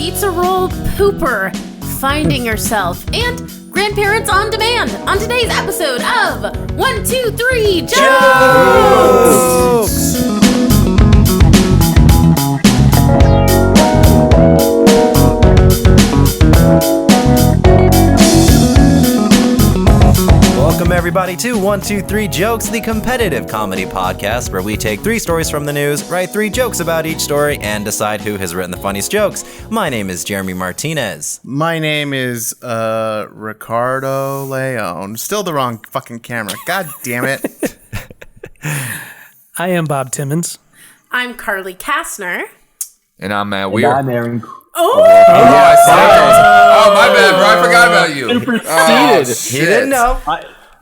pizza roll pooper finding yourself, and grandparents on demand on today's episode of 1, 2, 3 Jokes! Welcome everybody to 1, 2, 3 Jokes, the competitive comedy podcast where we take 3 stories from the news, write 3 jokes about each story, and decide who has written the funniest jokes. My name is Jeremy Martinez. My name is Ricardo Leone. Still the wrong fucking camera. God damn it. I am Bob Timmons. I'm Carly Kastner. And I'm Matt Weir. And I'm Aaron. Oh, my bad, bro. I forgot about you. Superseded. He didn't know.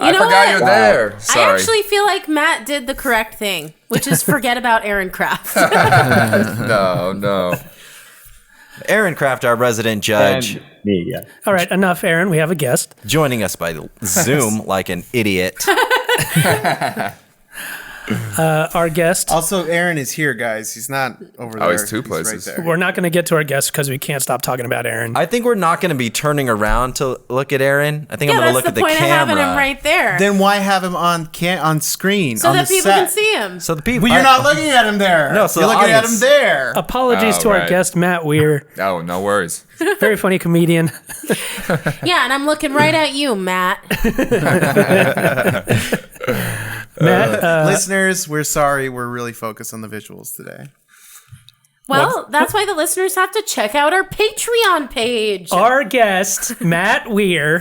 I forgot you were there. Sorry. I actually feel like Matt did the correct thing, which is forget about Aaron Kraft. No. Aaron Kraft, our resident judge, And me, yeah. All right, enough, Aaron. We have a guest. joining us by Zoom like an idiot. Our guest. Also, Aaron is here, guys. He's not over there. Oh, he's two places. Right there. We're not going to get to our guest because we can't stop talking about Aaron. I think we're not going to be turning around to look at Aaron. I think I'm going to look that's at the the point of having camera. him right there. Then why have him on screen? So on that the people set? can see him. So the people. Well, you're not looking at him there. No, so you're the looking at audience- him there. Apologies to our right. guest, Matt Weir. Oh, no worries. Very funny comedian. Yeah, and I'm looking right at you, Matt. Matt, Listeners, we're sorry. We're really focused on the visuals today. Well, that's why the listeners have to check out our Patreon page. our guest, Matt Weir.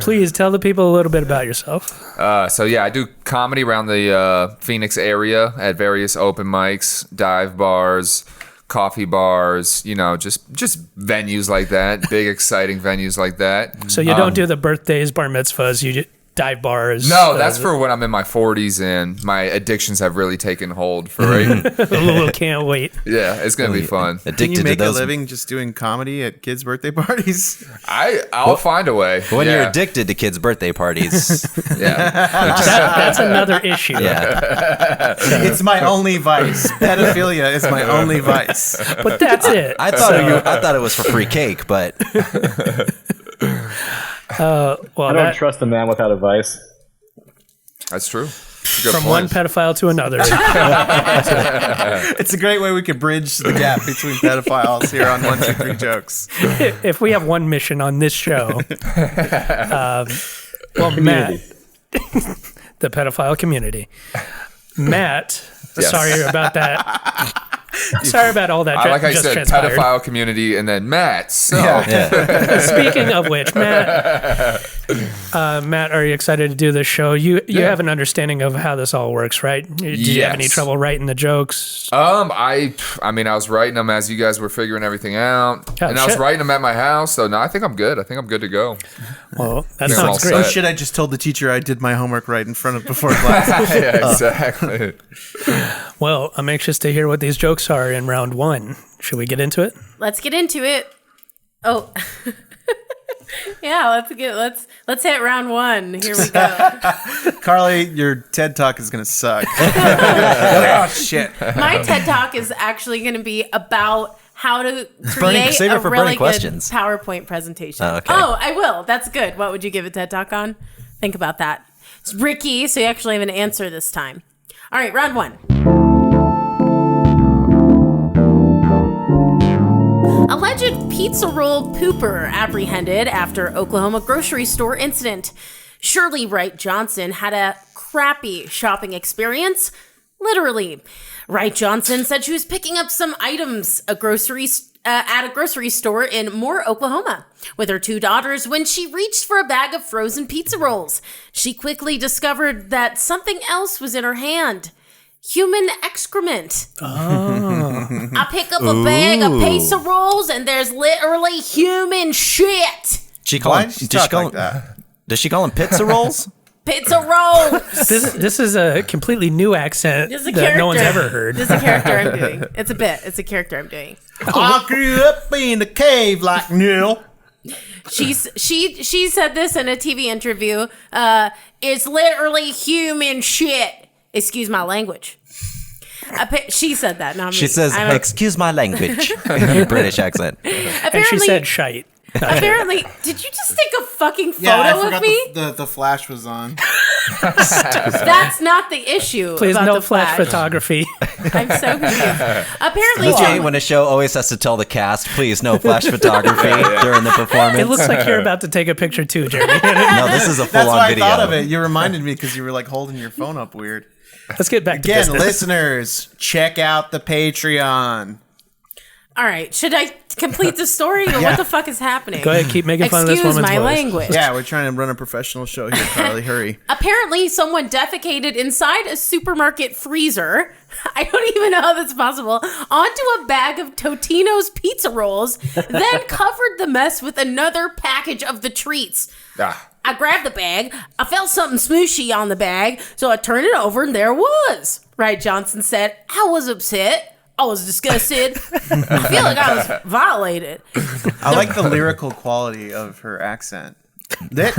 Please tell the people a little bit about yourself. So yeah, I do comedy around the Phoenix area at various open mics, dive bars, coffee bars, just venues like that, big exciting venues like that. So you don't do the birthdays, bar mitzvahs, you dive bars. No, that's for when I'm in my 40s and my addictions have really taken hold for it. Can't wait. Yeah, it's gonna be fun. Can Addicted you make to a those. living just doing comedy at kids' birthday parties? I'll find a way. When Yeah. you're addicted to kids' birthday parties. Yeah. That's another issue. Yeah. It's my only vice. Pedophilia is my only vice. But that's it. I thought it was for free cake, but Well, I don't trust a man without advice. That's true. That's a good from point. one pedophile to another. It's a great way we could bridge the gap between pedophiles here on 1, 2, 3 Jokes. If we have one mission on this show, Community. Matt, the pedophile community. Matt, Yes. sorry about that. Sorry about all that. I like how you just said transpired. pedophile community and then Matt. So Speaking of which, Matt, are you excited to do this show? You have an understanding of how this all works, right? Did you have any Yes. trouble writing the jokes? I was writing them as you guys were figuring everything out, Oh, and I was shit. writing them at my house. So no, I think I'm good. I think I'm good to go. Well, that They're all sounds set. great. Oh shit, I just told the teacher I did my homework right in front of before class. Yeah, exactly. Well, I'm anxious to hear what these jokes are in round 1. Should we get into it? Let's get into it. Oh. Yeah, let's hit round 1. Here we go. Carly, your TED Talk is going to suck. Oh shit. My TED Talk is actually going to be about how to create save it a for really burning good questions. PowerPoint presentation. Oh, okay. Oh, I will. That's good. What would you give a TED Talk on? Think about that. It's Ricky, so you actually have an answer this time. All right, round 1. Alleged pizza roll pooper apprehended after Oklahoma grocery store incident. Shirley Wright Johnson had a crappy shopping experience. Literally. Wright Johnson said she was picking up some items at a grocery store in Moore, Oklahoma, with her 2 daughters when she reached for a bag of frozen pizza rolls. She quickly discovered that something else was in her hand. Human excrement. Oh. I pick up a bag of pizza rolls and there's literally human shit. Why did she talk like that? Does she call them pizza rolls? Pizza rolls. This is a completely new accent This is a that character. no one's ever heard. This is a character I'm doing. It's a bit. It's a character I'm doing. I grew up in the cave like Neil. She said this in a TV interview. It's literally human shit. Excuse my language. She said that, not me. She says, I don't- "Excuse my language," in a British accent. And she apparently, said shite. apparently, did you just take a fucking photo Yeah, I of forgot me? the flash was on. That's not the issue. Please, about no the flash flash. photography. I'm so confused. Apparently, I hate when a show always has to tell the cast, "Please, no flash photography during the performance." It looks like you're about to take a picture too, Jeremy. No, this is a That's full-on why video. I thought of it. You reminded me because you were like holding your phone up weird. Let's get back to Again, business. listeners, check out the Patreon. all right, should I complete the story or Yeah. what the fuck is happening? Go ahead, keep making fun of this Excuse woman's my voice. language. Yeah, we're trying to run a professional show here, Carly. Hurry. Apparently, someone defecated inside a supermarket freezer. I don't even know how that's possible. Onto a bag of Totino's pizza rolls, then covered the mess with another package of the treats. Ah. I grabbed the bag. I felt something smooshy on the bag, so I turned it over, and there it was. Wright Johnson said, "I was upset. I was disgusted. I feel like I was violated." I like the lyrical quality of her accent. I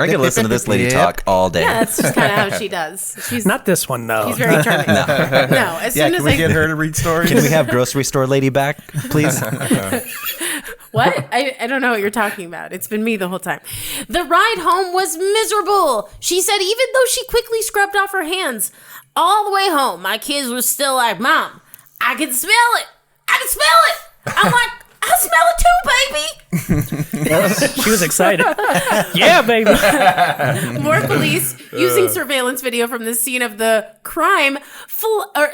could listen to this lady talk all day. Yeah, that's just kind of how she does. She's Not this one, though. She's very charming. No, as Yeah, soon can as we I get her to read stories? Can we have grocery store lady back, please? What? I don't know what you're talking about. It's been me the whole time. The ride home was miserable. She said even though she quickly scrubbed off her hands, all the way home, my kids were still like, "Mom, I can smell it. I can smell it." I'm like, "I smell it too, baby." She was excited. Yeah, baby. More police using surveillance video from the scene of the crime.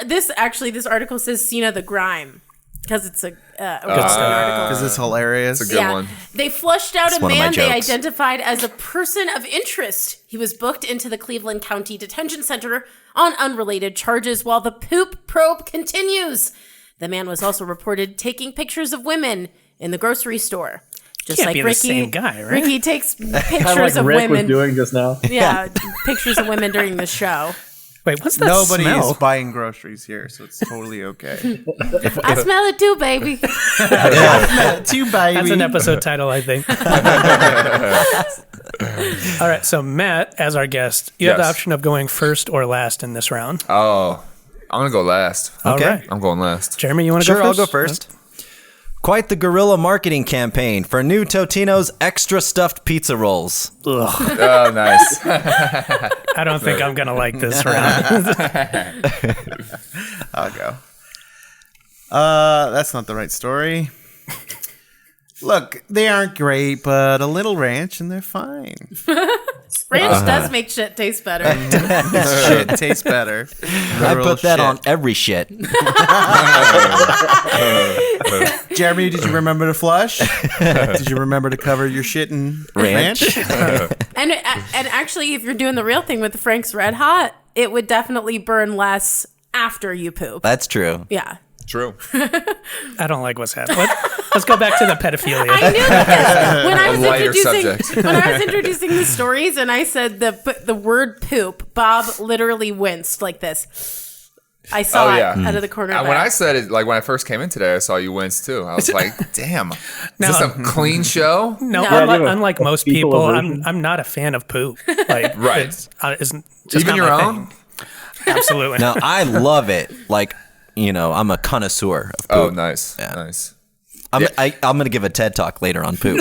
This article says scene of the grime because it's a Western article. Because it's hilarious. It's a good one. They flushed out a one of my man they jokes. identified as a person of interest. He was booked into the Cleveland County Detention Center on unrelated charges while the poop probe continues. The man was also reported taking pictures of women in the grocery store. Just Can't like be the Ricky, same guy, right? Ricky takes Kind of pictures like of Rick was women. doing just now. Yeah, pictures of women during the show. Wait, what's that Nobody smell? is buying groceries here, so it's totally okay. I smell it too, baby. Too baby. That's an episode title, I think. All right, so Matt, as our guest, you have the Yes. option of going first or last in this round. Oh, I'm gonna go last. All Okay. right. I'm going last. Jeremy, you want to Sure, go I'll first? go first. Quite the guerrilla marketing campaign for new Totino's extra stuffed pizza rolls. Ugh, Oh, nice. I don't think I'm going to like this round. I'll go. That's not the right story. Look, they aren't great, but a little ranch and they're fine. Ranch does make shit taste better. Shit tastes better. I put that on every shit. Jeremy, did you remember to flush? Did you remember to cover your shit in ranch? And actually, if you're doing the real thing with the Frank's Red Hot, it would definitely burn less after you poop. That's true. Yeah. True. I don't like what's happening. Let's go back to the pedophilia. I knew that when I was lighter subject. when I was introducing the stories and I said the word poop, Bob literally winced like this. I saw Oh, yeah. it out of the corner of When my I eye. said it, like when I first came in today, I saw you wince too. I was like, "Damn, is this No. a clean show?" No, No. unlike most People people, aversion. I'm not a fan of poop. Like, Right. It's just Even not your my own? thing. Absolutely. Now, I love it. Like, I'm a connoisseur of poop. Oh, nice, nice. I'm going to give a TED talk later on poop.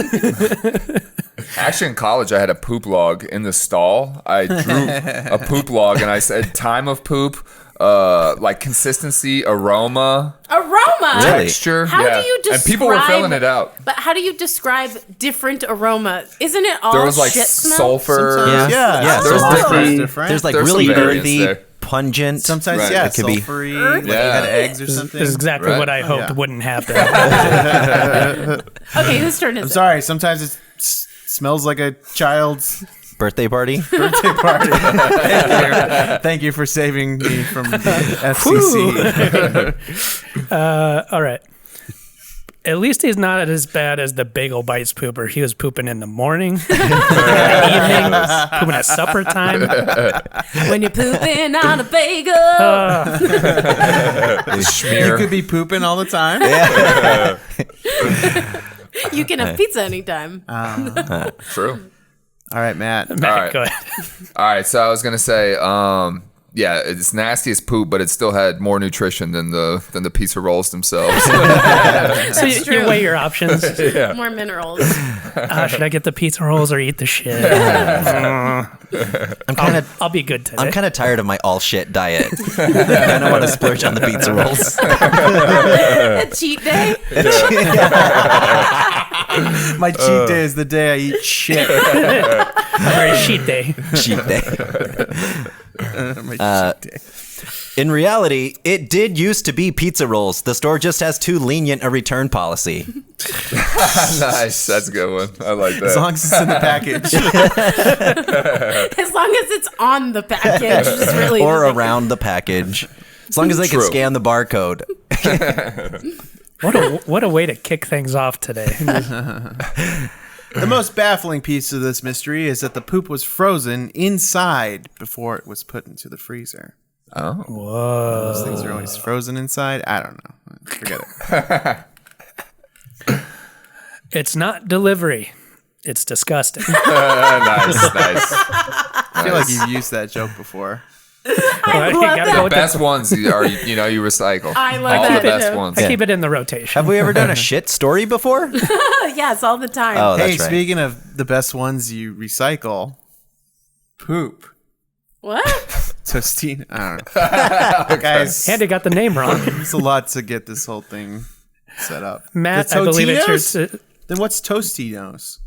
Actually, in college, I had a poop log in the stall. I drew a poop log, and I said time of poop, like consistency, aroma, Aroma. Really? texture. How yeah. do you describe? And people were filling it out. But how do you describe different aroma? Isn't it all There was like shit smell? sulfur. Yeah, there's sulfur different- is different. There's like There's some really variance earthy, there. pungent. sometimes, Right. yeah, It could be- sulfury, like you Yeah. had eggs or something. This is exactly Right. what I hoped Yeah. wouldn't happen. Okay, whose turn is I'm it? sorry. Sometimes it smells like a child's Birthday party. birthday party. Thank you for saving me from the FCC. All right. At least he's not as bad as the bagel bites pooper. He was pooping in the morning, in the evening, pooping at supper time. When you're pooping on a bagel. You Schmear. could be pooping all the time. You can have pizza anytime. True. All right, Matt. Matt, All right. go ahead. All right, so I was gonna say, yeah, it's nasty as poop, but it still had more nutrition than the pizza rolls themselves. So you true. weigh your options. More minerals. Should I get the pizza rolls or eat the shit? I'll be good today. I'm kind of tired of my all shit diet. I don't want to splurge on the pizza rolls. A cheat day. My cheat day is the day I eat shit. Very cheat day. Cheat day. My cheat day. In reality, it did used to be pizza rolls. The store just has too lenient a return policy. Nice, that's a good one. I like that. As long as it's in the package. As long as it's on the package. Is really Or the thing. around the package. As long as they can True. scan the barcode. What a way to kick things off today. The most baffling piece of this mystery is that the poop was frozen inside before it was put into the freezer. Oh. Whoa. Those things are always frozen inside. I don't know. Forget it. It's not delivery. It's disgusting. Nice. I feel like you've used that joke before. I love gotta that. go with Best ones are, you recycle. I love all that the best joke. ones. I keep it in the rotation. Have we ever done a shit story before? Yes, all the time. Oh, Hey, that's right. speaking of the best ones you recycle, poop. What? Tostino. I don't know. Guys, Andy got the name wrong. it's a lot to get this whole thing set up. Matt, The I believe it's Totinos? your Then what's Tostinos?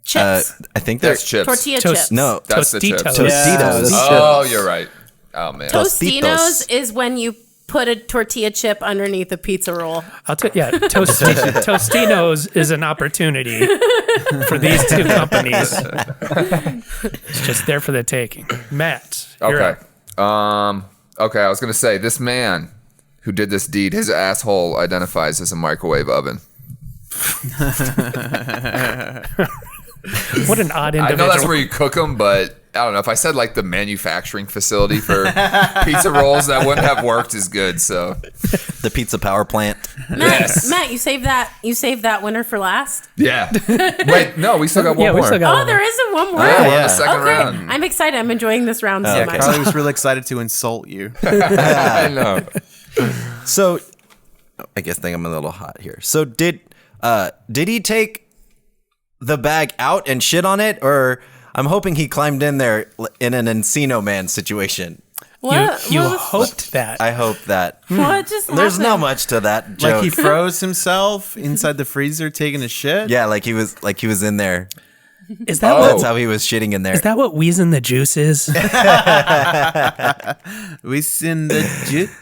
Chips. I think they're That's chips. Tortilla toast- chips. no That's the chips. Tostitos. Tostitos. Oh, you're right. Oh, man. Tostinos is when you put a tortilla chip underneath a pizza roll. Tostinos is an opportunity for these two companies. It's just there for the taking. Matt, you're Okay. up. Okay, I was going to say, this man who did this deed, his asshole identifies as a microwave oven. What an odd I individual. know that's where you cook them, but I don't know. If I said like the manufacturing facility for pizza rolls, that wouldn't have worked as good. So the pizza power plant. Matt, you saved that winner for last. yeah. Wait, no, we still got one yeah, more. we still got Oh, one. there isn't one more. Yeah, we're in yeah. the second Okay, round. I'm excited. I'm enjoying this round so much. Carly was really excited to insult you. I know. So, I guess I'm a little hot here. So did he take the bag out and shit on it, or I'm hoping he climbed in there in an Encino Man situation. What? You what was- hoped that. I hope that. What just There's happened? not much to that joke. Like he froze himself inside the freezer taking a shit? Yeah, like he was in there. Is that Oh. That's how he was shitting in there. is that what wheezing the juice is? We send the juice.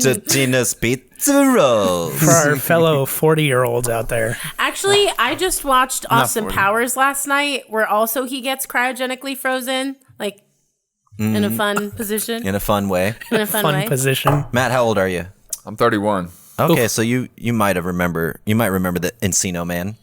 Totino's pizza rolls. For our fellow 40-year-olds out there. Actually, I just watched Austin 40. Powers last night, where also he gets cryogenically frozen, like in a fun position, In a fun way. in a fun, Fun way. position. Matt, how old are you? I'm 31. Okay, so you might remember the Encino Man.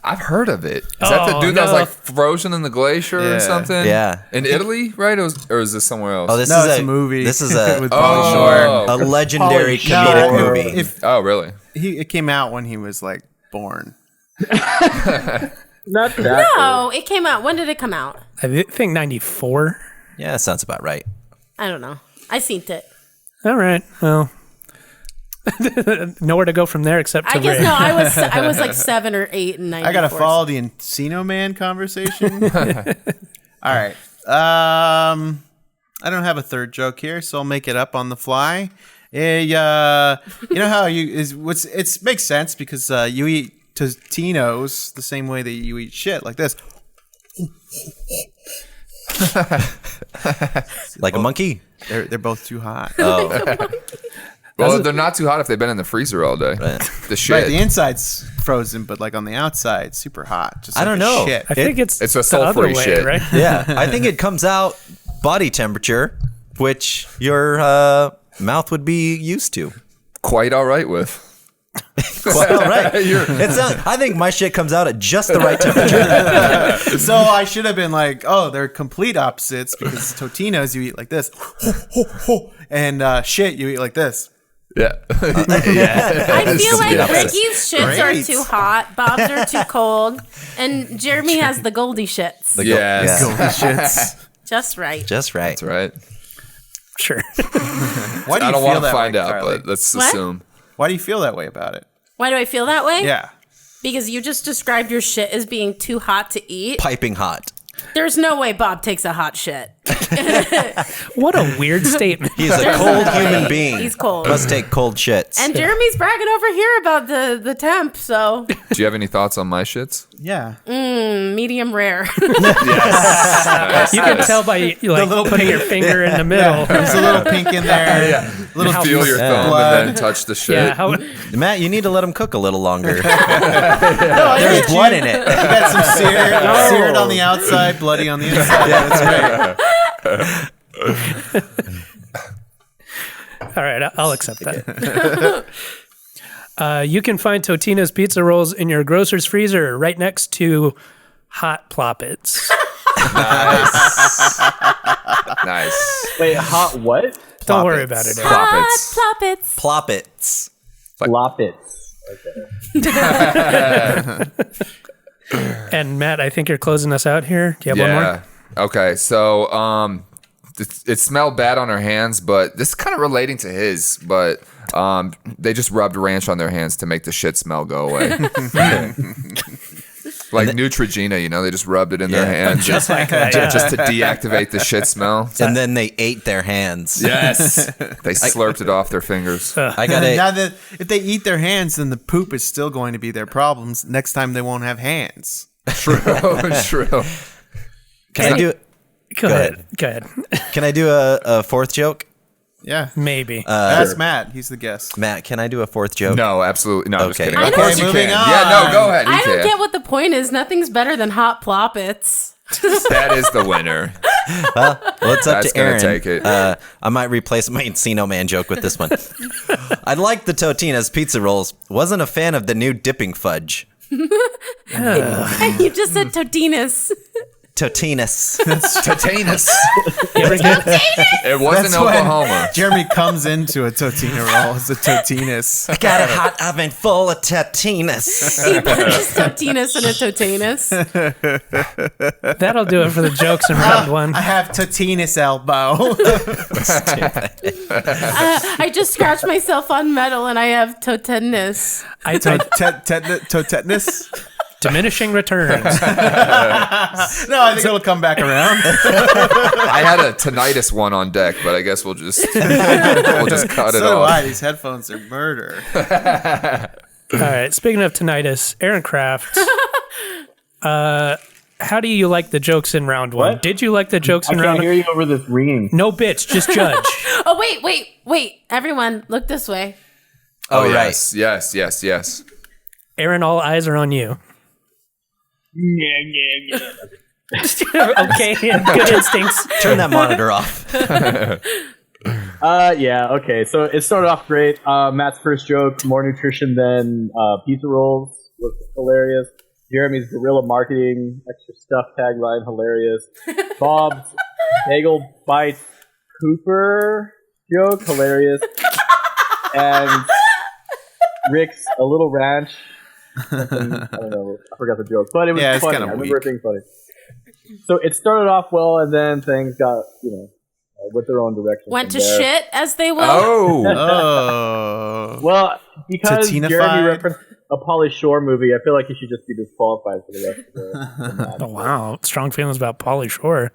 I've heard of it. Is that the Oh, dude that was no. like frozen in the glacier Yeah. or something? Yeah. In Italy, right? Or is this somewhere else? Oh, this No, is it's a movie. This is a with Pauly Shore. Oh, a legendary No, comedic movie. oh, really? It came out when he was like born. Not that. No, it came out. When did it come out? I think 94. Yeah, that sounds about right. I don't know. I seen it. All right. Well, nowhere to go from there except to I guess Ray. no. I was like 7 or 8 in 94. I gotta follow the Encino Man conversation. All right. I don't have a third joke here, so I'll make it up on the fly. You know how it makes sense because you eat Tostinos the same way that you eat shit, like this. Like a monkey. They're both too hot. Well, they're not too hot if they've been in the freezer all day. The shit. Right, the inside's frozen, but like on the outside, super hot. Just I like don't a know. Shit. I think it's It's a the other sulfury way, shit. right? Yeah, I think it comes out body temperature, which your mouth would be used to. Quite all right with. Quite all right. I think my shit comes out at just the right temperature. So I should have been like, oh, they're complete opposites because Totinos you eat like this, and shit you eat like this. Yeah. I feel like opposite. Ricky's shits Great. are too hot, Bob's are too cold, and Jeremy has the Goldie shits. Yes. Golden shits. Just right. Just right. That's right. Sure. Why do you I don't feel want to that find way, out, Carly? but let's What? assume. Why do you feel that way about it? Why do I feel that way? Yeah. Because you just described your shit as being too hot to eat. Piping hot. There's no way Bob takes a hot shit. What a weird statement. He's a cold human being. He's cold. Must take cold shits. And Jeremy's bragging over here about the temp, so Do you have any thoughts on my shits? Yeah. medium rare. Yes. You can tell by like putting your finger in the middle. There's a little pink in there. Little Feel your thumb blood. and then touch the shit. Yeah, how, Matt, you need to let him cook a little longer. No, I There's get blood you. in it. You got some seared on the outside, bloody on the inside. Yeah, that's right. all right, I'll accept that. You can find Totino's pizza rolls in your grocer's freezer right next to Hot Ploppets. Nice. Wait, hot what? Don't worry about it. Aaron. Ploppets. Ploppets. Ploppets. Floppets. And Matt, I think you're closing us out here. Do you have one more? Okay. So, it smelled bad on her hands, but this is kind of relating to his. But they just rubbed ranch on their hands to make the shit smell go away. Like Neutrogena, you know, they just rubbed it in their hands Just like that. Yeah. just to deactivate the shit smell. And then they ate their hands. Yes, they slurped it off their fingers. I got Now it. that if they eat their hands, then the poop is still going to be their problems. Next time they won't have hands. True. Can I do? Go ahead. Go ahead. Can I do a fourth joke? Yeah. Maybe. Ask Matt. He's the guest. Matt, can I do a fourth joke? No, absolutely. No, I'm just Okay. kidding. I Of don't- course you moving can. on. Yeah, no, go ahead. You I don't can. get what the point is. Nothing's better than hot ploppets. That is the winner. Well, it's up That's to gonna Aaron. take it. I might replace my Encino Man joke with this one. I like the Totina's pizza rolls. Wasn't a fan of the new dipping fudge. You just said Totinas. Totinus. Totinus. You ever get- It wasn't That's when Oklahoma. Jeremy comes into a Totina roll. It's a Totinus. I got a hot oven full of Totinus. He purchased Totinas and a Totinus. That'll do it for the jokes in round one. I have Totinus elbow. I just scratched myself on metal and I have Totinus. Tetanus? Diminishing returns. No, I think it'll come back around. I had a tinnitus one on deck, but I guess we'll just cut it So do off. I. These headphones are murder. All right. Speaking of tinnitus, Aaron Kraft. How do you like the jokes in round one? What? Did you like the jokes I in can't round hear you over this ringing. No bits, just judge. Oh, wait. Everyone, look this way. Oh, right. yes. Aaron, all eyes are on you. Okay, good instincts. Turn that monitor off. Yeah, okay. So it started off great. Matt's first joke, more nutrition than pizza rolls, was hilarious. Jeremy's guerrilla marketing, extra stuff tagline, hilarious. Bob's bagel bites Cooper joke, hilarious. And Rick's a little ranch. Something, I don't know. I forgot the joke, but it was Yeah, it's funny. kinda I remember weak. it being funny. So it started off well, and then things got, with their own direction. Went to from there. shit, as they will. Oh, Oh. Well, because Tatinified? Jeremy referenced a Pauly Shore movie, I feel like he should just be disqualified for the rest of the match. Oh, wow. Strong feelings about Pauly Shore.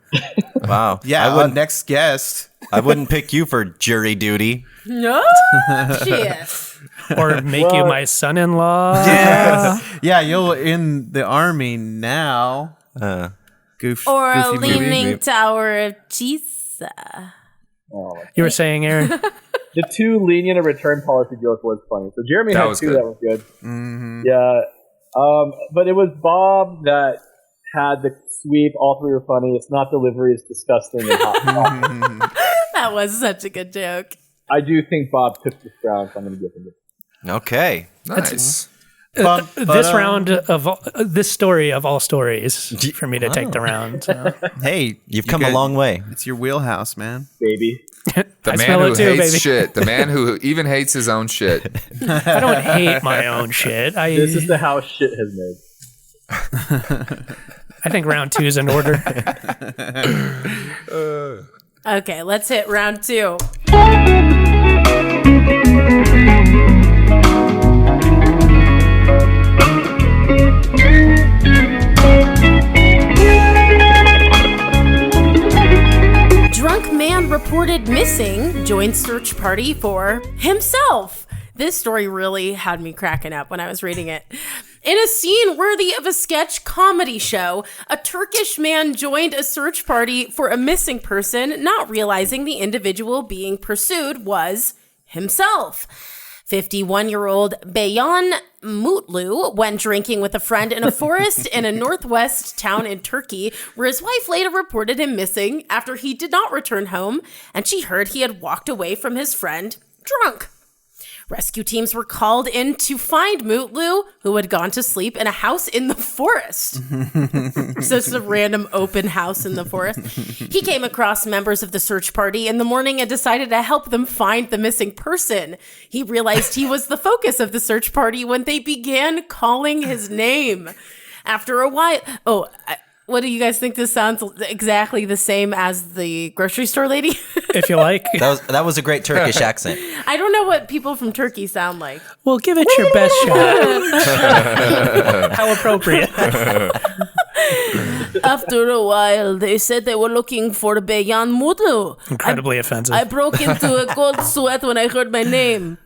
Wow. Yeah, next guest. I wouldn't pick you for jury duty. No shit. Or make you my son-in-law. Yeah, you're in the army now. Goofy Or a movie. leaning tower of Jesus. You were saying, Aaron? The too lenient a return policy joke was funny. So Jeremy That had was two good. that was good. Yeah. But it was Bob that had the sweep. All three were funny. It's not delivery. It's disgusting and hot. That was such a good joke. I do think Bob took this round, so I'm going to give him it. Okay. nice. This round of this story of all stories for me to take the round. So. Hey, You've come a long way. It's your wheelhouse, man. Baby. The I man smell who it too, hates baby. shit. The man who even hates his own shit. I don't hate my own shit. This is the house shit has made. I think round 2 is in order. Okay, let's hit round 2. Drunk man reported missing, joins search party for himself. This story really had me cracking up when I was reading it. In a scene worthy of a sketch comedy show, a Turkish man joined a search party for a missing person, not realizing the individual being pursued was himself. 51-year-old Beyan Mutlu went drinking with a friend in a forest in a northwest town in Turkey, where his wife later reported him missing after he did not return home, and she heard he had walked away from his friend drunk. Rescue teams were called in to find Mutlu, who had gone to sleep in a house in the forest. So it's a random open house in the forest. He came across members of the search party in the morning and decided to help them find the missing person. He realized he was the focus of the search party when they began calling his name. After a while... what do you guys think? This sounds exactly the same as the grocery store lady? If you like. That was a great Turkish accent. I don't know what people from Turkey sound like. Well, give it your best shot. How appropriate. After a while, they said they were looking for Beyan Mutlu. Incredibly offensive. I broke into a cold sweat when I heard my name.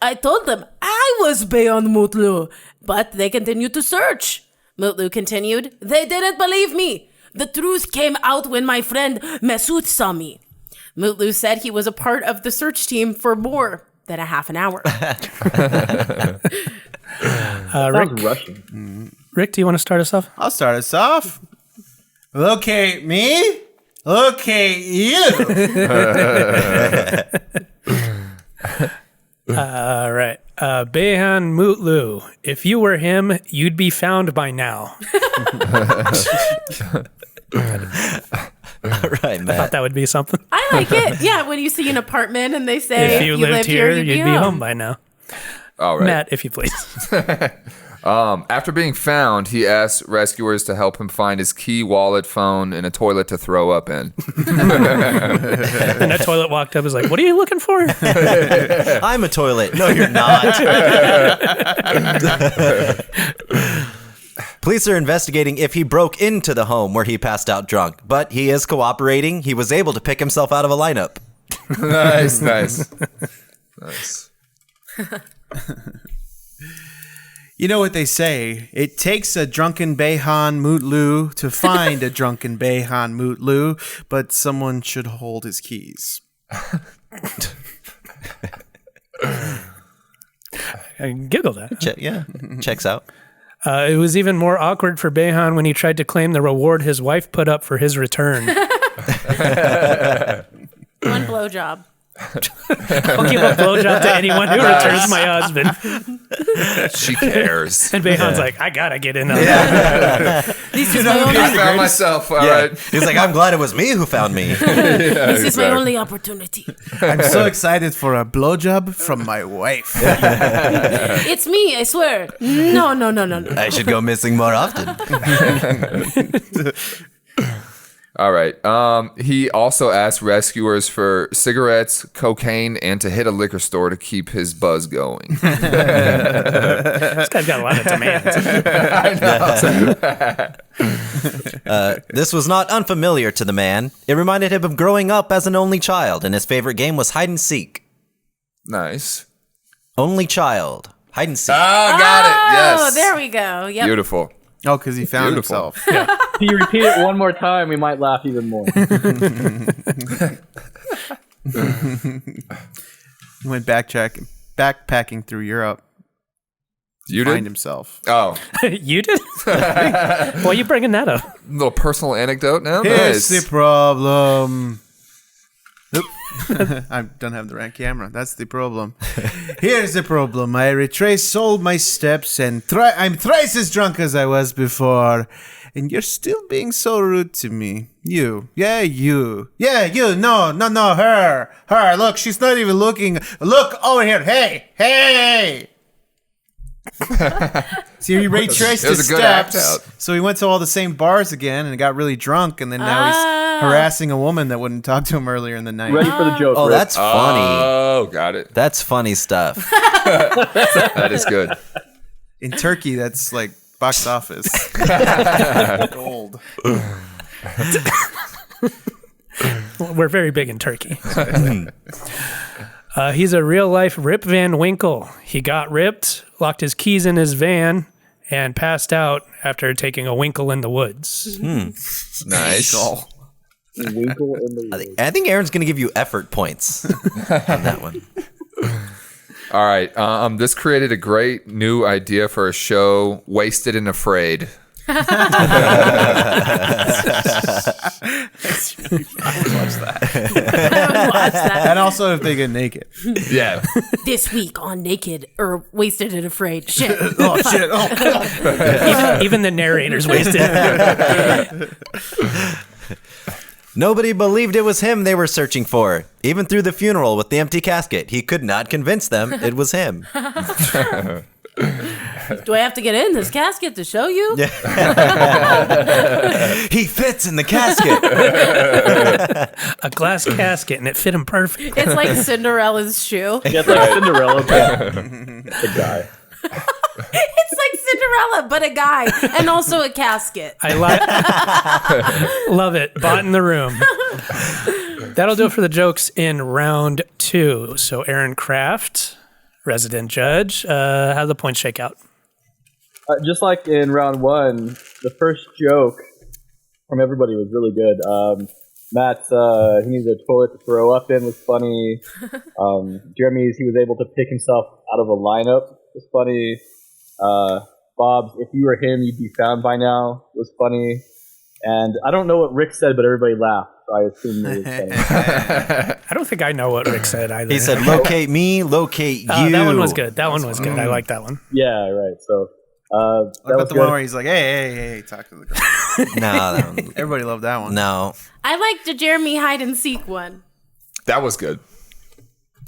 I told them I was Beyan Mutlu, but they continued to search. Mutlu continued, "They didn't believe me. The truth came out when my friend Mesut saw me." Mutlu said he was a part of the search team for more than a half an hour. Rick, do you want to start us off? I'll start us off. Locate me. Locate you. All right. Behan Mutlu, if you were him, you'd be found by now. All right, I Matt. thought that would be something. I like it. Yeah, when you see an apartment and they say, If you lived here, you'd be home by now. All right. Matt, if you please. After being found, he asked rescuers to help him find his key, wallet, phone, and a toilet to throw up in. And that toilet walked up and was like, what are you looking for? I'm a toilet. No, you're not. Police are investigating if he broke into the home where he passed out drunk, but he is cooperating. He was able to pick himself out of a lineup. Nice. You know what they say? It takes a drunken Behan Mutlu to find a drunken Behan Mutlu, but someone should hold his keys. I giggled at it. Checks out. It was even more awkward for Behan when he tried to claim the reward his wife put up for his return. One blowjob. I'll give a blowjob to anyone who returns my husband. She cares. And Behan's like, I gotta get in on that. This is my only, I found myself. All right. He's like, I'm glad it was me who found me. this is my only opportunity. I'm so excited for a blowjob from my wife. It's me, I swear. No. I should go missing more often. All right. He also asked rescuers for cigarettes, cocaine, and to hit a liquor store to keep his buzz going. This guy's got a lot of demands. This was not unfamiliar to the man. It reminded him of growing up as an only child, and his favorite game was hide and seek. Nice. Only child. Hide and seek. Oh, got it. Yes. Oh, there we go. Yep. Beautiful. Oh, because he found Beautiful. himself. If you repeat it one more time, we might laugh even more. He went backpacking through Europe. You Find did? himself. Oh, You did? Why are you bringing that up? little personal anecdote now? Here's Nice. the problem. Oop. I don't have the right camera. That's the problem. Here's the problem. I retraced all my steps and I'm thrice as drunk as I was before. And you're still being so rude to me. You. Yeah, you. No, her. Look, she's not even looking. Look over here. Hey. See, he retraced It was his a good act steps. out. So he went to all the same bars again and got really drunk, and then now he's harassing a woman that wouldn't talk to him earlier in the night. Ready for the joke? Oh, Rick? that's funny. Oh, got it. That's funny stuff. That is good. In Turkey, that's like box office. Gold. We're very big in Turkey. He's a real life Rip Van Winkle. He got ripped, locked his keys in his van, and passed out after taking a winkle in the woods. Nice. Winkle in the woods. I think Aaron's going to give you effort points on that one. All right. This created a great new idea for a show, Wasted and Afraid. Watch that. And also if they get naked. Yeah. This week on Naked or Wasted and Afraid. Shit. Oh, shit. Oh. Even the narrator's wasted. Nobody believed it was him they were searching for. Even through the funeral with the empty casket, he could not convince them it was him. Do I have to get in this casket to show you? He fits in the casket. A glass casket, and it fit him perfect. It's like Cinderella's shoe. Yeah, it's like Cinderella, but the guy. It's like Cinderella, but a guy, and also a casket. Love it. Bought in the room. That'll do it for the jokes in round 2. So Aaron Kraft, resident judge, how do the points shake out? Just like in round 1, the first joke from everybody was really good. Matt's he needs a toilet to throw up in was funny. Jeremy's he was able to pick himself out of a lineup was funny. Bob's if you were him you'd be found by now was funny. And I don't know what Rick said, but everybody laughed, so I assume it was funny. I don't think I know what Rick said either. He said, locate me, locate you. That one was good. That one was good. I like that one. Yeah, right. So What that was about the good. one where he's like, hey, talk to the girl. No, that one, Everybody loved that one. no. I liked the Jeremy hide and seek one. That was good.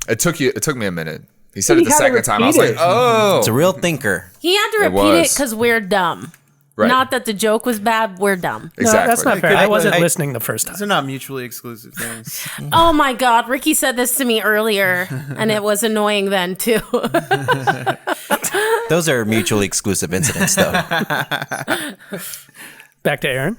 It took me a minute. He said it He the had to second time. I was repeat like, it. oh. It's a real thinker. He had to It repeat it was. because we're dumb. Right. Not that the joke was bad, we're dumb. No, Exactly. that's not fair. could- I wasn't I- listening the first time. These are not mutually exclusive things. Oh my God, Ricky said this to me earlier, and it was annoying then too. Those are mutually exclusive incidents, though. Back to Aaron.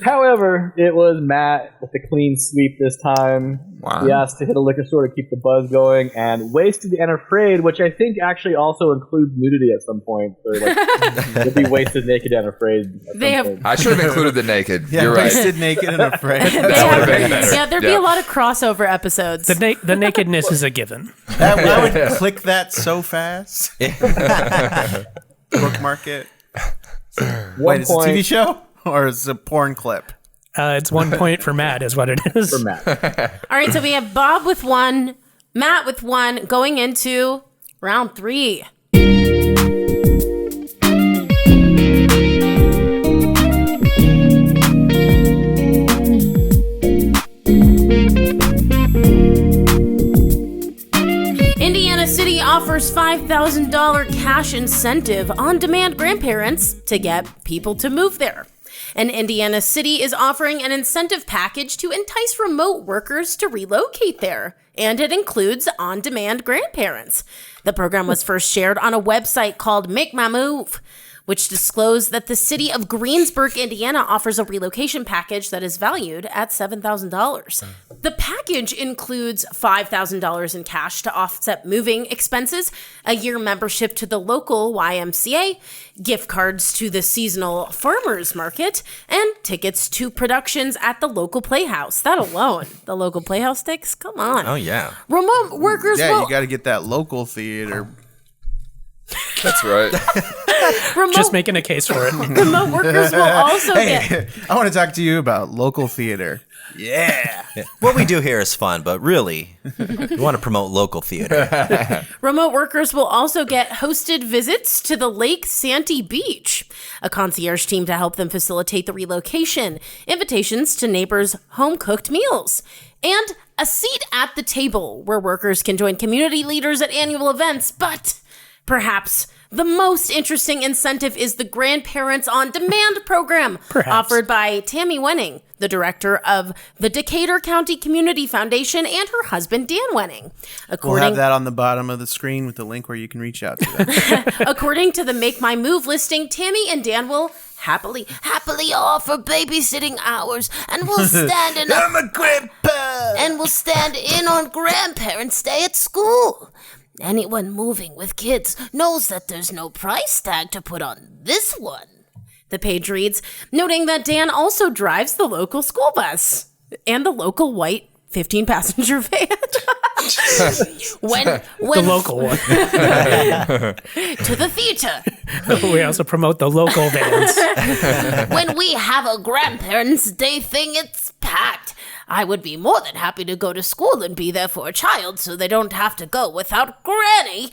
However, it was Matt with the clean sweep this time. Wow. He asked to hit a liquor store to keep the buzz going, and wasted and afraid, which I think actually also includes nudity at some point. So like, you'll be wasted, naked, and afraid. At They some have- point. I should have included the naked. Yeah, You're right. wasted, naked, and afraid. They That have- would've been better. yeah, there'd be Yeah. a lot of crossover episodes. The nakedness is a given. I would click that so fast. Bookmark it. Wait, is it a point. TV show or is it a porn clip? It's 1 point for Matt, is what it is. For Matt. All right, so we have Bob with 1, Matt with 1, going into round 3. Indiana City offers $5,000 cash incentive on-demand grandparents to get people to move there. And Indiana City is offering an incentive package to entice remote workers to relocate there, and it includes on-demand grandparents. The program was first shared on a website called Make My Move, which disclosed that the city of Greensburg, Indiana offers a relocation package that is valued at $7,000. The package includes $5,000 in cash to offset moving expenses, a year membership to the local YMCA, gift cards to the seasonal farmers market, and tickets to productions at the local playhouse. That alone, the local playhouse sticks? Come on. Oh, yeah. Remote workers Yeah, will you got to get that local theater. That's right. Just making a case for it. remote workers will also get Hey, I want to talk to you about local theater. Yeah. What we do here is fun, but really, we want to promote local theater. Remote workers will also get hosted visits to the Lake Santee Beach, a concierge team to help them facilitate the relocation, invitations to neighbors' home-cooked meals, and a seat at the table where workers can join community leaders at annual events, but Perhaps the most interesting incentive is the Grandparents on Demand program offered by Tammy Wenning, the director of the Decatur County Community Foundation, and her husband, Dan Wenning. We'll have that on the bottom of the screen with the link where you can reach out to them. According to the Make My Move listing, Tammy and Dan will happily offer babysitting hours and will stand in I'm a grandpa! and will stand in on Grandparents' Day at school. Anyone moving with kids knows that there's no price tag to put on this one. The page reads, noting that Dan also drives the local school bus and the local white 15-passenger van. The local one. To the theater. We also promote the local vans. When we have a Grandparents' Day thing, it's packed. I would be more than happy to go to school and be there for a child so they don't have to go without Granny.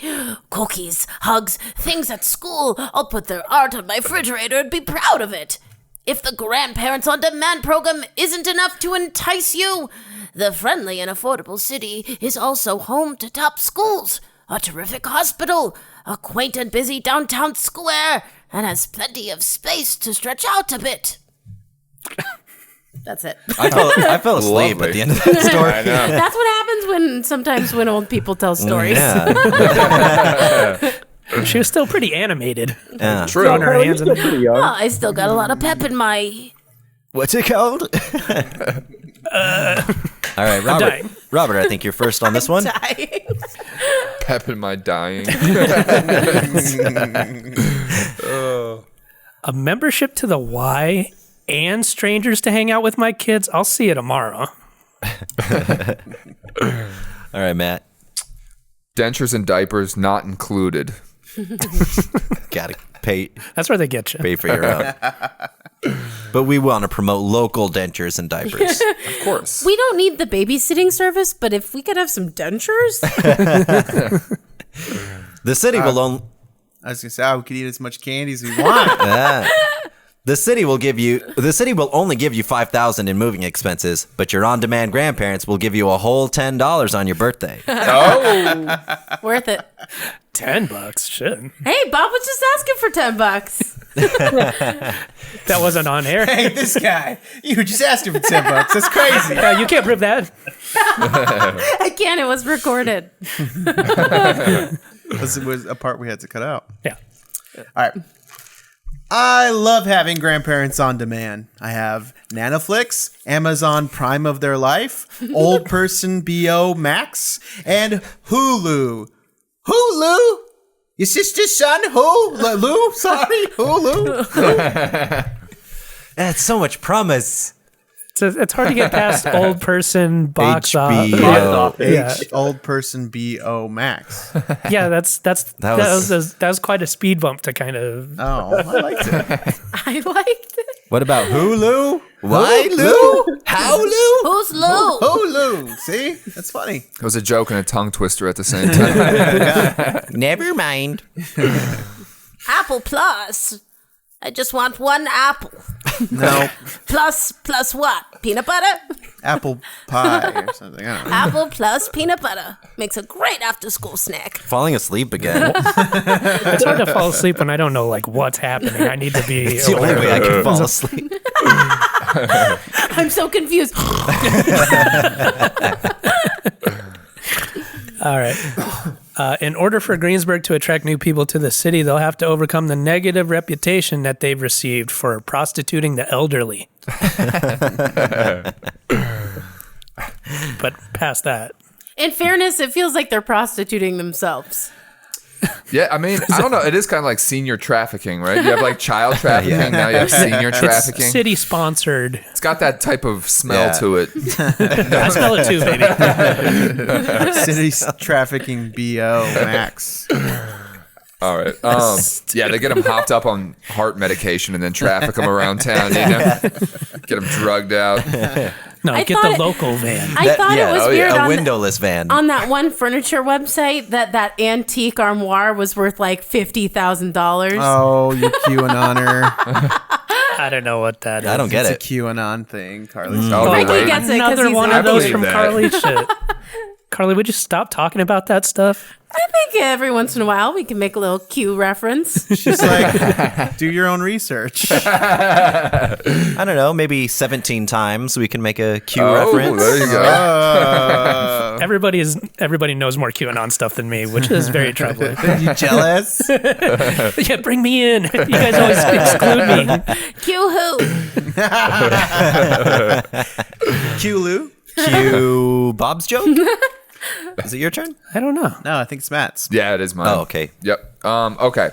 Cookies, hugs, things at school. I'll put their art on my refrigerator and be proud of it. If the Grandparents on Demand program isn't enough to entice you, the friendly and affordable city is also home to top schools, a terrific hospital, a quaint and busy downtown square, and has plenty of space to stretch out a bit. That's it. I fell asleep at the end of that story. I know. That's what happens when old people tell stories. Yeah. She was still pretty animated. Yeah. True. Throwing her hands in the Pretty young. Oh, I still got a lot of pep in my... What's it called? All right, Robert. dying. Robert, I think you're first on this one. dying. Pep in my dying. A membership to the Y and strangers to hang out with my kids. I'll see you tomorrow. All right, Matt. Dentures and diapers not included. Gotta pay That's where they get you. for your own. But we want to promote local dentures and diapers. Of course. We don't need the babysitting service, but if we could have some dentures... The city will only... I was going to say, we could eat as much candy as we want. The city will only give you $5,000 in moving expenses, but your on-demand grandparents will give you a whole $10 on your birthday. Oh. Worth it. $10. Shit. Hey, Bob was just asking for $10. That wasn't on air. Hey, this guy. You were just asking for $10. That's crazy. You can't prove that. Again, it was recorded. This was a part we had to cut out. Yeah. All right. I love having Grandparents on Demand. I have Nanoflix, Amazon Prime of their life, Old Person BO Max, and Hulu. Hulu? Your sister's son? Hulu? Sorry, Hulu. That's so much promise. It's hard to get past old person box HBO. Yeah. Old Person BO Max. Yeah, that was quite a speed bump to kind of. Oh, I liked it. I liked it. What about Hulu? Why Lou? How Lou? Who's Lou? Hulu. See? That's funny. It was a joke and a tongue twister at the same time. Never mind. Apple Plus. I just want one apple. No. Plus what? Peanut butter? Apple pie or something. I don't know. Apple plus peanut butter. Makes a great after-school snack. Falling asleep again. It's hard to fall asleep when I don't know what's happening. I need to be. It's the only way I can fall asleep. I'm so confused. All right. In order for Greensburg to attract new people to the city, they'll have to overcome the negative reputation that they've received for prostituting the elderly. But past that. In fairness, it feels like they're prostituting themselves. Yeah, I mean, I don't know. It is kind of like senior trafficking, right? You have like child trafficking, now you have senior trafficking. It's city sponsored. It's got that type of smell to it. I smell it too, baby. City trafficking BO Max. All right. Yeah, they get them hopped up on heart medication and then traffic them around town, you know? Get them drugged out. No, I get thought the it- local van. I thought it was weird a on windowless van. on that one furniture website that antique armoire was worth like $50,000. Oh, you QAnoner. I don't know what that is. I don't get It's it. a QAnon thing, Carly. Oh, Frankie wait. gets it 'cause Another he's one an of those I from believe Carly shit. Carly, would you stop talking about that stuff? I think every once in a while we can make a little Q reference. She's like, do your own research. I don't know, maybe 17 times we can make a Q reference. There you go. Everybody knows more QAnon stuff than me, which is very troubling. You jealous? Yeah, bring me in. You guys always exclude me. Q who? Q Lou? Q Bob's joke? Is it your turn? I don't know. No, I think it's Matt's. Yeah, it is mine. Oh, okay. Yep. Okay.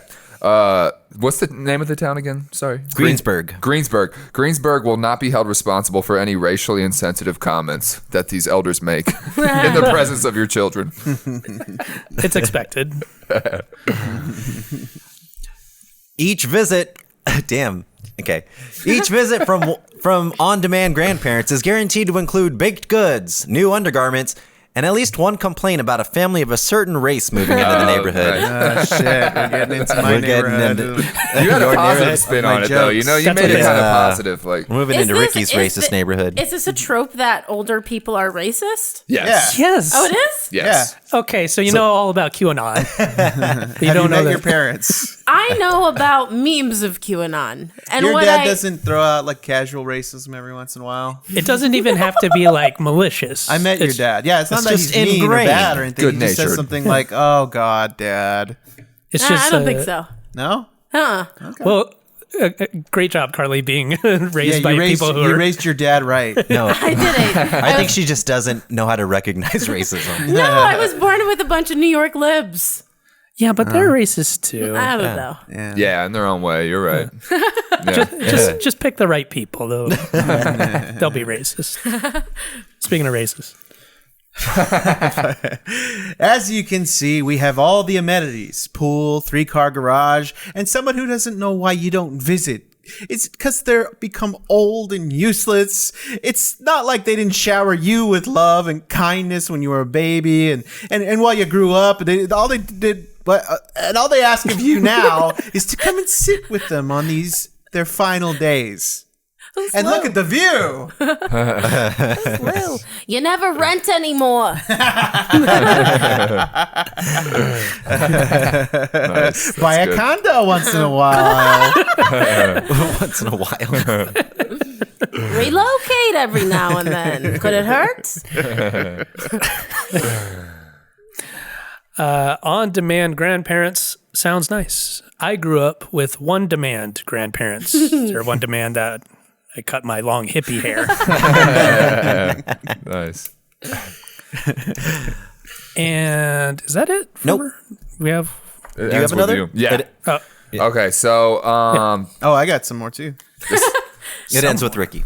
What's the name of the town again? Sorry. Greensburg. Greensburg. Greensburg will not be held responsible for any racially insensitive comments that these elders make in the presence of your children. It's expected. Each visit, damn. Okay. Each visit from on-demand grandparents is guaranteed to include baked goods, new undergarments, and at least one complaint about a family of a certain race moving into the neighborhood. Oh, shit. We're getting into my We're getting neighborhood. You had a Your positive neighborhood, spin my on it, though. You jokes. made That's it what kind of it is. positive. Like, We're moving into Ricky's racist neighborhood. Is this a trope that older people are racist? yes. Yes. Oh, it is? Yes. Okay, so you know all about QAnon. you Have don't you know met your that. parents? I know about memes of QAnon. And Your what dad I, doesn't throw out like casual racism every once in a while. It doesn't even have to be like malicious. I met your It's- dad. Yeah, it's not It's that just he's mean or ingrained. bad or anything. He just says Good-natured. something like, "Oh God, Dad." It's Nah, just. I don't think so. No. Well, great job, Carly, being raised by you raised, people who you are. raised your dad right. No, I didn't. I think she just doesn't know how to recognize racism. No, I was born with a bunch of New York libs. Yeah, but they're racist too. I don't know. Yeah, in their own way. You're right. Yeah. Just pick the right people, though. They'll be racist. Speaking of racist. As you can see, we have all the amenities: pool, 3-car garage, and someone who doesn't know why you don't visit. It's because they're become old and useless. It's not like they didn't shower you with love and kindness when you were a baby, and while you grew up, all they ask of you now is to come and sit with them on their final days. And look at the view. Well, you never rent anymore. Buy a condo once in a while. Once in a while. Relocate every now and then. Could it hurt? On-demand grandparents sounds nice. I grew up with one-demand grandparents. Or one demand that I cut my long hippie hair. Nice. And is that it? Nope. We have. Do you have another? Yeah. Okay, so Oh, I got some more too. It ends with Ricky.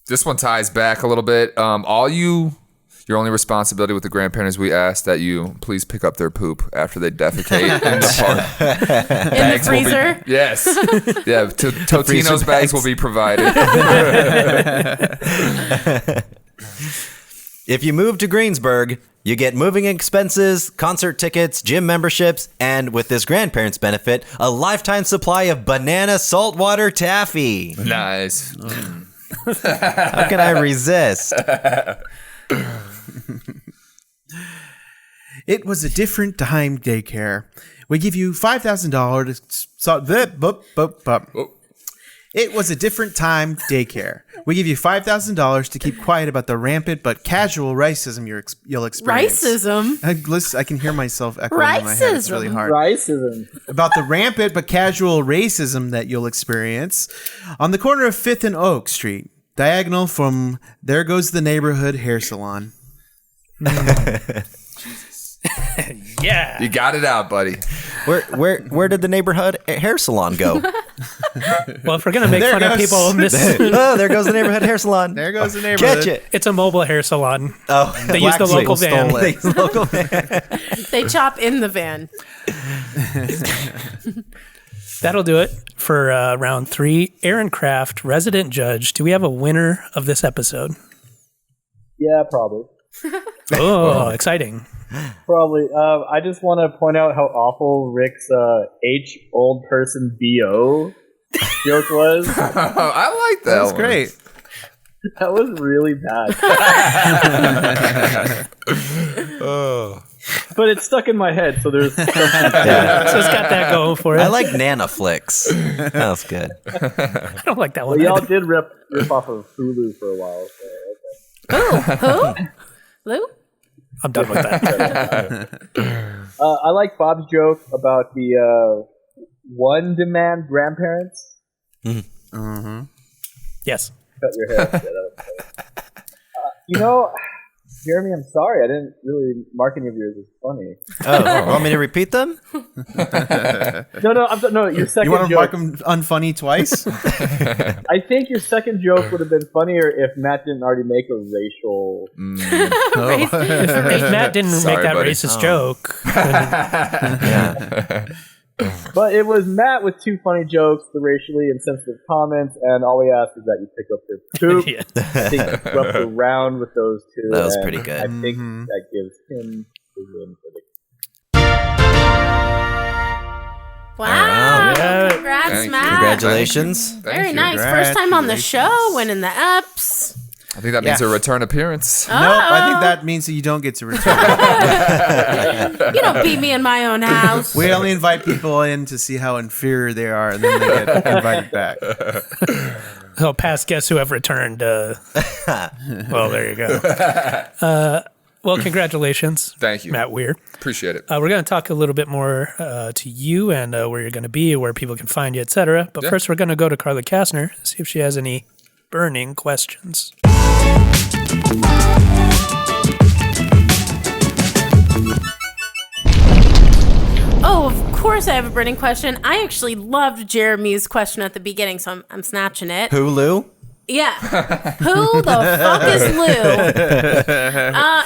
this one ties back a little bit. Your only responsibility with the grandparents, we ask that you please pick up their poop after they defecate in the park. In the freezer? Yes. Yeah, Totino's freezer bags bags. will be provided. If you move to Greensburg, you get moving expenses, concert tickets, gym memberships, and with this grandparents benefit, a lifetime supply of banana saltwater taffy. Nice. How can I resist? It was a different time daycare. We give you $5,000 It was a different time daycare. We give you $5,000 to keep quiet about the rampant but casual racism you'll experience. Racism? I can hear myself echoing in my head. It's really hard. Racism. About the rampant but casual racism that you'll experience on the corner of 5th and Oak Street, diagonal from There Goes the Neighborhood Hair Salon. Yeah. You got it out, buddy. Where did the neighborhood hair salon go? Well, if we're gonna make There fun of goes- people, Oh, there goes the neighborhood hair salon. There goes the neighborhood. Catch it. it's a mobile hair salon. Oh, They use the Black local people van. stole it. the local man. They chop in the van. That'll do it for round 3. Aaron Kraft, resident judge. Do we have a winner of this episode? Yeah, probably. Oh, exciting. Probably. I just want to point out how awful Rick's H old person BO joke was. I like that. That was one. great. That was really bad. But it's stuck in my head, so there's. So it's got that going for it. I like Nana Flicks. That was good. I don't like that one. Well, y'all either. did rip off of Hulu for a while. So, Who? Lou? I'm done with that. I like Bob's joke about the one-demand grandparents. Yes. Cut your hair. Yeah, that was funny. Jeremy, I'm sorry. I didn't really mark any of yours as funny. Oh, want me to repeat them? No. Your second You want to joke. mark them unfunny twice? I think your second joke would have been funnier if Matt didn't already make a racial. If Matt didn't Sorry, make that buddy. racist joke. Yeah. But it was Matt with two funny jokes, the racially insensitive comments, and all we ask is that you pick up your poop. Yeah. I think you swept around with those two. That was and pretty good. I think that gives him the win for the. Wow. Yeah. Congrats, Thank you. Matt. Congratulations. Thank Very you. nice. First time on the show, winning the ups. I think that means a return appearance. Nope, I think that means that you don't get to return. You don't beat me in my own house. We only invite people in to see how inferior they are, and then they get invited back. So past guests who have returned. Well, there you go. Well, congratulations. Thank you. Matt Weir. Appreciate it. We're going to talk a little bit more to you and where you're going to be, where people can find you, etc. But first, we're going to go to Carly Kastner, see if she has any burning questions. Oh, of course I have a burning question. I actually loved Jeremy's question at the beginning, so I'm snatching it. Hulu? Yeah. Who the fuck is Lou?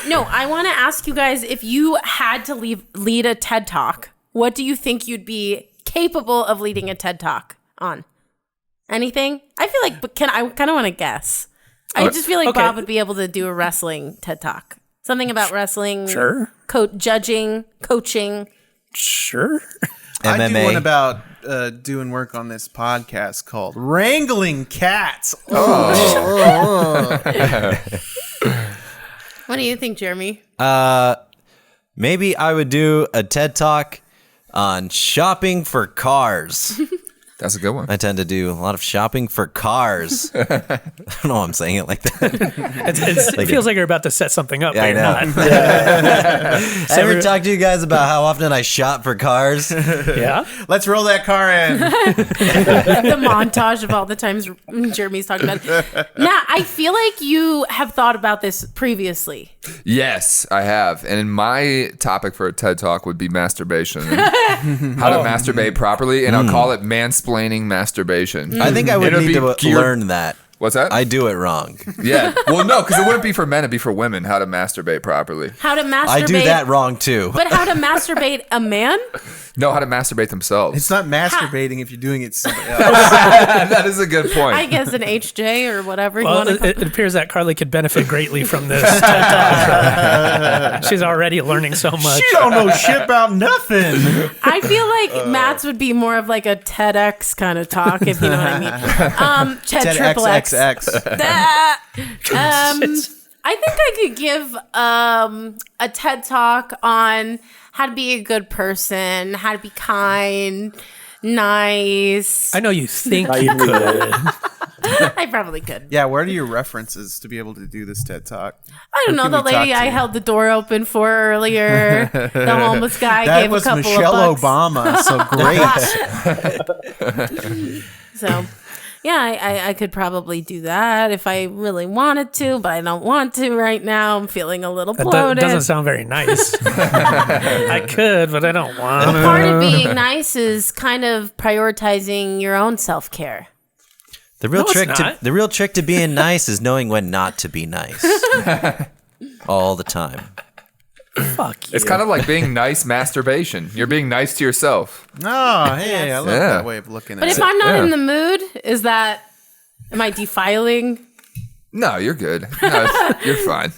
No, I want to ask you guys, if you had to lead a TED Talk, what do you think you'd be capable of leading a TED Talk on? Anything? I feel like, I kind of want to guess. I just feel like Okay. Bob would be able to do a wrestling TED Talk. Something about wrestling. Sure. Judging, coaching. Sure. I do MMA. one about doing work on this podcast called Wrangling Cats. What do you think, Jeremy? Maybe I would do a TED Talk on shopping for cars. That's a good one. I tend to do a lot of shopping for cars. I don't know why I'm saying it like that. It feels like you're about to set something up, Yeah, but I you're know. not. I ever talk to you guys about how often I shop for cars? Yeah? Let's roll that car in. The montage of all the times Jeremy's talking about it. Now, I feel like you have thought about this previously. Yes, I have. And my topic for a TED Talk would be masturbation. How to masturbate properly, and I'll call it mansplaining masturbation. I think I would It'll need be to geared- learn that. What's that? I do it wrong. Yeah. Well, no, because it wouldn't be for men, it'd be for women, how to masturbate properly. How to masturbate. I do that wrong too. But how to masturbate a man? No, how to masturbate themselves. It's not masturbating if you're doing it to somebody else. That is a good point. I guess an HJ or whatever you Well, want to call it appears that Carly could benefit greatly from this TED Talk. She's already learning so much. You don't know shit about nothing. I feel like Matt's would be more of like a TEDx kind of talk, if you know what I mean. TED triple X. I think I could give a TED talk on how to be a good person, how to be kind, nice. I know you think Not you even could. I probably could. Yeah, where are your references to be able to do this TED Talk? I don't know, can the we talk lady to? I held the door open for earlier, the homeless guy That gave was a couple Michelle of bucks. Obama, so great. So, yeah, I could probably do that if I really wanted to, but I don't want to right now. I'm feeling a little That bloated. doesn't sound very nice. I could, but I don't want to. Part of being nice is kind of prioritizing your own self-care. The real No, it's trick not. the real trick to being nice is knowing when not to be nice. All the time. Fuck you. It's kind of like being nice masturbation. You're being nice to yourself. Oh, hey, I love Yeah. that way of looking But at if it. I'm not Yeah. in the mood, am I defiling? No, you're good. No, you're fine.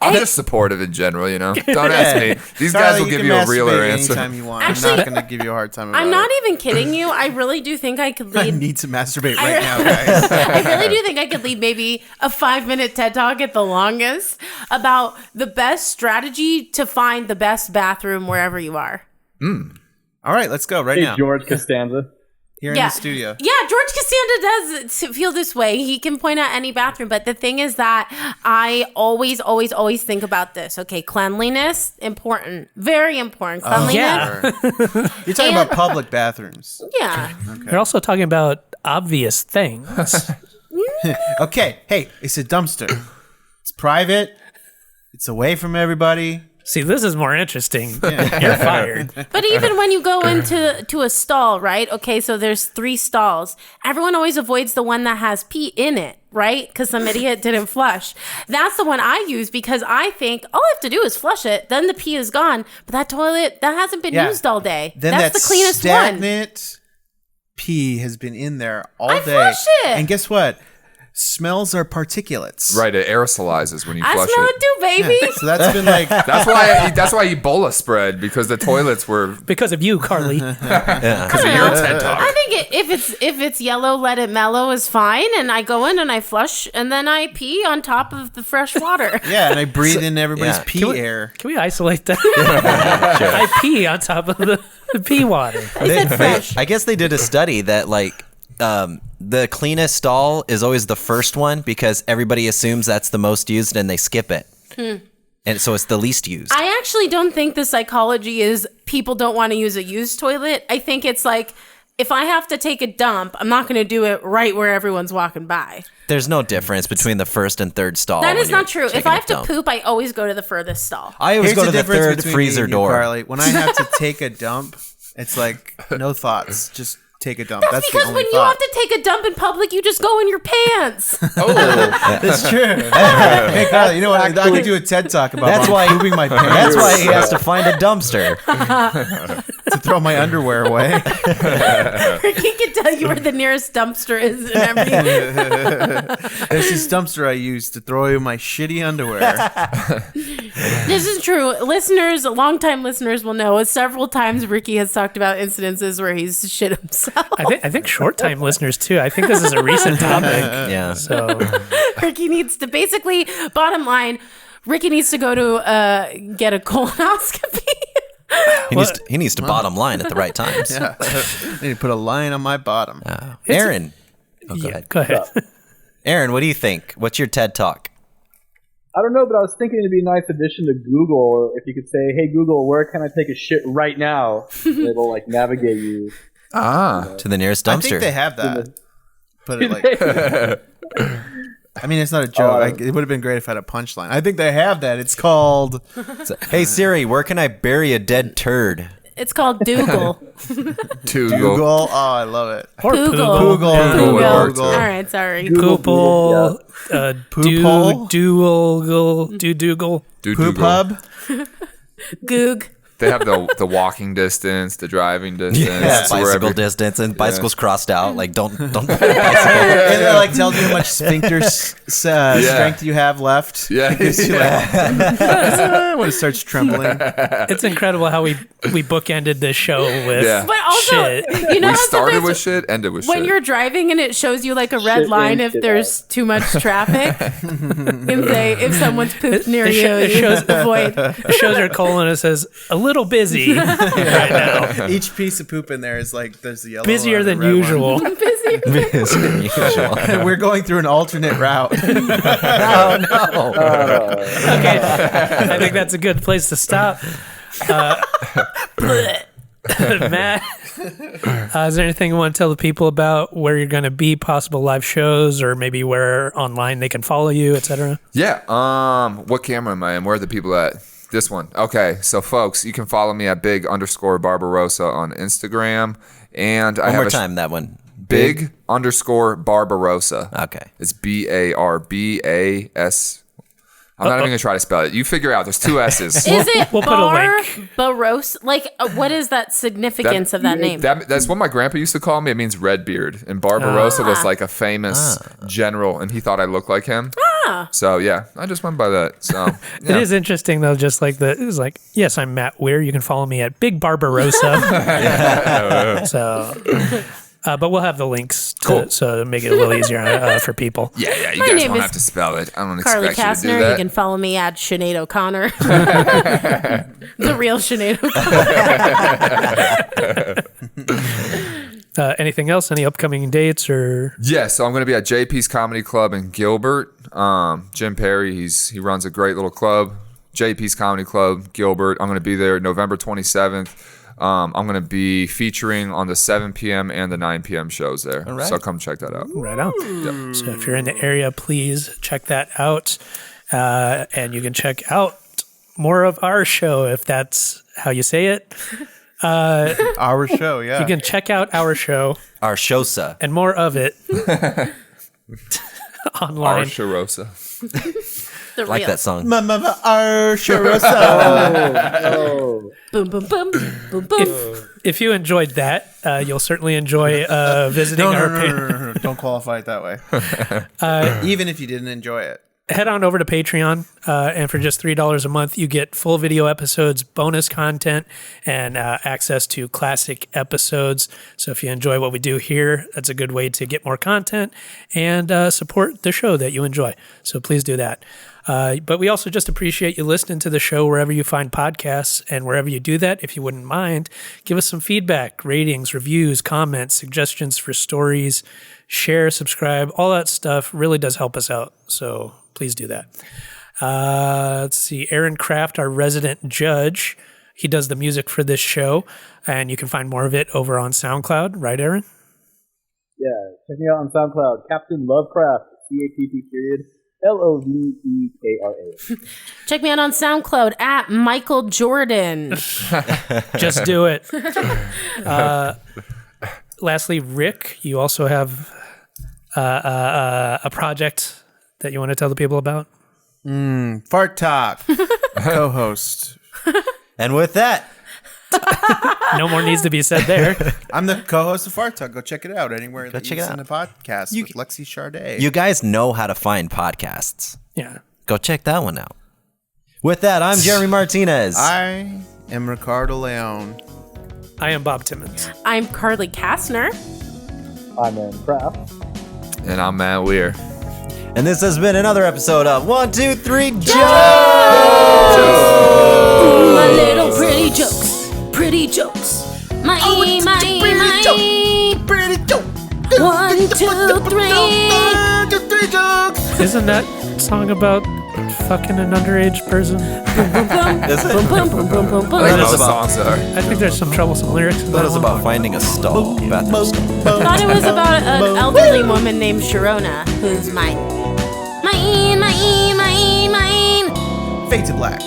I'm just supportive in general, Don't ask me. These guys will give you a realer answer. Anytime you want. Actually, I'm not going to give you a hard time about I'm it. not even kidding you. I really do think I could I lead. need to masturbate right now, guys. I really do think I could lead maybe a 5-minute TED Talk at the longest about the best strategy to find the best bathroom wherever you are. All right, let's go right Hey, now. George Costanza. Here in the studio. Yeah, George Costanza does feel this way. He can point out any bathroom, but the thing is that I always think about this. Okay, cleanliness, important. Very important. Cleanliness. Yeah. You're talking about public bathrooms. Yeah. They're also talking about obvious things. Okay, hey, it's a dumpster. It's private. It's away from everybody. See, this is more interesting. You're fired. But even when you go into a stall, right? Okay, so there's 3 stalls. Everyone always avoids the one that has pee in it, right? Because some idiot didn't flush. That's the one I use because I think all I have to do is flush it. Then the pee is gone. But that toilet, that hasn't been Yeah. used all day. Then That's the cleanest one. stagnant pee has been in there all I day. flush it. And guess what? Smells are particulates. Right, it aerosolizes when you I flush smell it. it too, baby. So that's been like That's why Ebola spread, because the toilets were Because of you, Carly. because of your TED Talk. I think if it's yellow, let it mellow is fine. And I go in and I flush and then I pee on top of the fresh water. yeah, and I breathe in everybody's yeah. pee air. Can we isolate that? I pee on top of the pee water. I said fresh. I guess they did a study that the cleanest stall is always the first one because everybody assumes that's the most used and they skip it. And so it's the least used. I actually don't think the psychology is people don't want to use a used toilet. I think it's like if I have to take a dump, I'm not going to do it right where everyone's walking by. There's no difference between the first and third stall. That when is you're not true. If taking I a have to dump. poop, I always go to the furthest stall. I always Here's go to the difference third between me freezer and you, door. Carly. When I have to take a dump, it's like no thoughts, just take a dump. That's the because only when you thought. have to take a dump in public, you just go in your pants. That's true. Hey, Carly, you know what? I could do a TED Talk about That's why pooping my pants. That's why he has to find a dumpster. to throw my underwear away. He can tell you where the nearest dumpster is and everything. There's this dumpster I use to throw away my shitty underwear. This is true. Listeners, longtime listeners will know several times Ricky has talked about incidences where he's shit himself. I think short time listeners too. I think this is a recent topic. Yeah. So Ricky needs to basically, bottom line, Ricky needs to go to get a colonoscopy. He needs to bottom line at the right times. Yeah. I need to put a line on my bottom. Aaron. Go ahead. go ahead. Aaron, what do you think? What's your TED Talk? I don't know, but I was thinking it'd be a nice addition to Google if you could say, "Hey Google, where can I take a shit right now?" And it'll like navigate you. To the nearest I dumpster. think they have that. But it like, I mean, it's not a joke. It would have been great if I had a punchline. I think they have that. It's called. Hey Siri, where can I bury a dead turd? It's called Dougal. Google. Oh, I love it. Or Poogle. Poogle. Poogle. would work, too. All right, sorry. Poople. Poophole? Dougal. Poop hub. Goog. They have the walking distance, the driving distance, Bicycle wherever- distance and bicycles crossed out. Like don't bicycle. And it like tells you how much sphincter strength you have left. Yeah. Gives you like, when it starts trembling. It's incredible how we bookended this show with Yeah. But also, shit. you know We how started sometimes with shit, ended with when shit. you're driving and it shows you like a red Shit line in, if shit there's too much traffic, and say if someone's pooped near It you, sho- it you shows- avoid. It shows your colon. It says a little busy right now. Each piece of poop in there is like there's the yellow. Busier and the than red one. usual. We're going through an alternate route. Oh no. Okay, I think that's a good place to stop. Matt, is there anything you want to tell the people about where you're going to be, possible live shows, or maybe where online they can follow you, etc.? Yeah. What camera am I in? Where are the people at? This one. Okay. So, folks, you can follow me at big_Barbarossa on Instagram, and I One have more a time that one. big_Barbarossa. Okay. It's BARBAS. I'm not even gonna try to spell it. You figure it out. There's 2 S's. Is it We'll put a link. Baros? Like, what is that significance of that name? That's what my grandpa used to call me. It means Redbeard. And Barbarossa was like a famous general, and he thought I looked like him. Yeah. So yeah, I just went by that. So It is interesting though, just like it was like, yes, I'm Matt Weir. You can follow me at Big Barbarossa. So, but we'll have the links so to make it a little easier for people. Yeah, you My guys name won't is have to spell it. I don't Carly expect you to do Kastner. that. You can follow me at Sinead O'Connor. The real Sinead O'Connor. Anything else? Any upcoming dates or? Yeah, so I'm going to be at JP's Comedy Club in Gilbert. Jim Perry, he runs a great little club. JP's Comedy Club, Gilbert. I'm going to be there November 27th. I'm going to be featuring on the 7 p.m. and the 9 p.m. shows there. right. So come check that out. Right on. Yep. So if you're in the area, please check that out. And you can check out more of our show, if that's how you say it. Our show, yeah. You can check out our show Our Shosa. and more of it online. Arsharosa. The Like real. that song. Our show. Boom, boom, boom, boom, boom. If you enjoyed that, you'll certainly enjoy visiting our page. No. Don't qualify it that way. Even if you didn't enjoy it. Head on over to Patreon, and for just $3 a month, you get full video episodes, bonus content, and access to classic episodes. So if you enjoy what we do here, that's a good way to get more content and support the show that you enjoy. So please do that. But we also just appreciate you listening to the show wherever you find podcasts, and wherever you do that, if you wouldn't mind, give us some feedback, ratings, reviews, comments, suggestions for stories, share, subscribe, all that stuff really does help us out. So please do that. Let's see. Aaron Kraft, our resident judge, he does the music for this show, and you can find more of it over on SoundCloud. Right, Aaron? Yeah, check me out on SoundCloud, Captain Lovecraft, CAPP_LOVEKRA. Check me out on SoundCloud at Michael Jordan. Just do it. Lastly, Rick, you also have a project that you want to tell the people about? Fart Talk. Co-host. And with that, No more needs to be said there. I'm the co-host of Fart Talk. Go check it out anywhere that check you it listen to podcasts with Lexi Charday. you guys know how to find podcasts. Yeah. Go check that one out. With that, I'm Jeremy Martinez. I am Ricardo Leone. I am Bob Timmons. I'm Carly Kastner. I'm Aaron Kraft. And I'm Matt Weir. And this has been another episode of 1, 2, 3 Jokes! My little pretty jokes. Pretty jokes. My. Pretty joke. 1, 2, 3. Isn't that song about fucking an underage person? Boom, boom, boom, boom, boom, boom. I think That's those about- songs are. I think there's some troublesome lyrics in That that is one. about finding a stall. Bathroom stall. I thought it was about an elderly woman named Sharona, who's mine. Mine. Fade to black.